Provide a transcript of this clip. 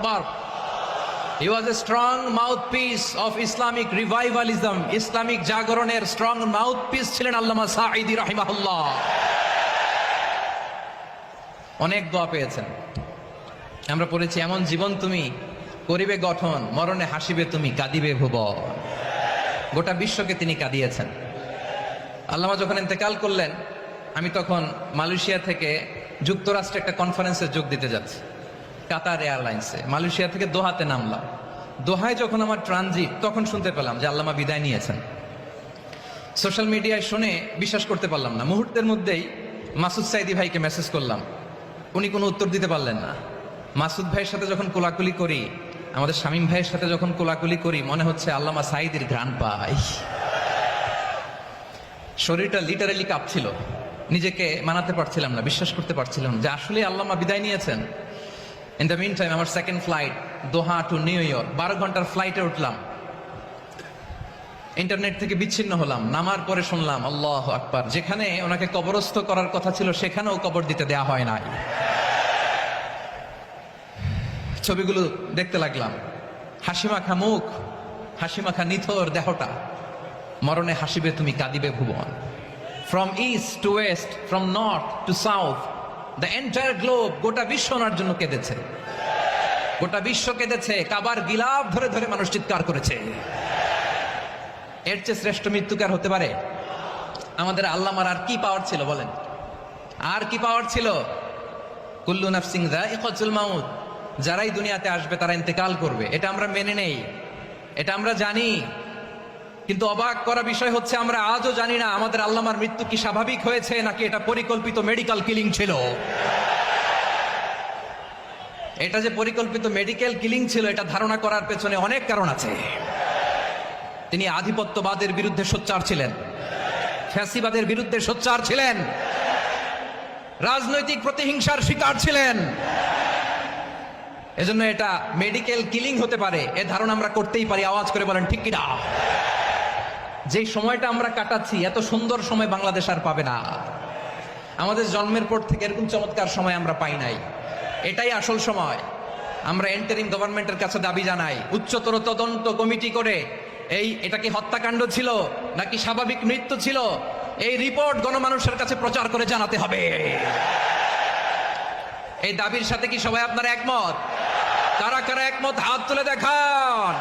Akbar. He was a strong mouthpiece of Islamic revivalism. Islamic জাগরণের strong mouthpiece ছিলেন আল্লামা সাঈদী রাহিমাহুল্লাহ। অনেক দোয়া পেয়েছেন। আমরা পড়েছি, এমন জীবন তুমি করিবে গঠন, মরণে হাসিবে তুমি, কাঁদিবে ভুবন। গোটা বিশ্বকে তিনি কাঁদিয়েছেন। আল্লামা যখন ইন্তেকাল করলেন, আমি তখন মালয়েশিয়া থেকে যুক্তরাষ্ট্রে একটা কনফারেন্সে যোগ দিতে যাচ্ছি, কাতার এয়ারলাইন্সে। মালয়েশিয়া থেকে দোহাতে নামলাম। দোহায় যখন আমার ট্রানজিট, তখন শুনতে পেলাম যে আল্লামা বিদায় নিয়েছেন। সোশ্যাল মিডিয়ায় শুনে বিশ্বাস করতে পারলাম না। মুহূর্তের মধ্যেই মাসুদ সাঈদী ভাইকে মেসেজ করলাম, উনি কোনো উত্তর দিতে পারলেন না। মাসুদ ভাইয়ের সাথে যখন কোলাকুলি করি, আমাদের শামীম ভাইয়ের সাথে যখন কোলাকুলি করি, মনে হচ্ছে আল্লামা সাঈদীর ঘ্রাণ পাই। শরীরটা লিটারালি কাঁপছিল, নিজেকে মানাতে পারছিলাম না, বিশ্বাস করতে পারছিলাম যে আসলে আল্লামা বিদায় নিয়েছেন। ইন দ্য মিন টাইম আমার সেকেন্ড ফ্লাইট, দোহা টু নিউ ইয়র্ক, 12 ঘন্টার ফ্লাইটে উঠলাম। ইন্টারনেট থেকে বিচ্ছিন্ন হলাম। নামার পরে শুনলাম আল্লাহু আকবার, যেখানে ওনাকে কবরস্থ করার কথা ছিল সেখানেও কবর দিতে দেয়া হয় নাই। ছবিগুলো দেখতে লাগলাম, হাসিমাখা মুখ, হাসিমাখা নিথর দেহটা। মরণে হাসিবে তুমি, কাঁদিবে ভুবন। From east to west, from north to south, the entire globe, গোটা বিশ্ব ওনার জন্য কেঁদেছে। গোটা বিশ্ব কেঁদেছে। কাবার গিলাফ ধরে ধরে মানুষ চিৎকার করেছে। এর চেয়ে শ্রেষ্ঠ মৃত্যুকার হতে পারে? আমাদের আল্লামার আর কি পাওয়ার ছিল বলেন? আর কি পাওয়ার ছিল? কুল্লু নাফসিন যায়িকাতুল মাউত, যারাই দুনিয়াতে আসবে তারা ইন্তেকাল করবে, এটা আমরা মেনে নেই, এটা আমরা জানি। কিন্তু অবাক করা বিষয় হচ্ছে, আমরা আজও জানি না আমাদের আল্লামার মৃত্যু কি স্বাভাবিক হয়েছে নাকি এটা পরিকল্পিত মেডিকেল কিলিং ছিল। এটা যে পরিকল্পিত মেডিকেল কিলিং ছিল, এটা ধারণা করার পেছনে অনেক কারণ আছে। তিনি আধিপত্যবাদের বিরুদ্ধে সোচ্চার ছিলেন, ফ্যাসিবাদের বিরুদ্ধে সোচ্চার ছিলেন, রাজনৈতিক প্রতিহিংসার শিকার ছিলেন। এজন্য এটা মেডিকেল কিলিং হতে পারে, এ ধারণা আমরা করতেই পারি। আওয়াজ করে বলেন ঠিক কিনা? যে সময়টা আমরা কাটাচ্ছি, এত সুন্দর সময় বাংলাদেশ আর পাবে না। আমাদের জন্মের পর থেকে এরকম চমৎকার সময় আমরা পাই নাই। এটাই আসল সময়। আমরা এন্টারিম গভর্নমেন্টের কাছে দাবি জানাই, উচ্চতর তদন্ত কমিটি করে এটা কি হত্যাকাণ্ড ছিল নাকি স্বাভাবিক মৃত্যু ছিল, এই রিপোর্ট গণমানুষের কাছে প্রচার করে জানাতে হবে। এই দাবির সাথে কি সবাই আপনারা একমত? কারা কারা একমত হাত তুলে দেখান।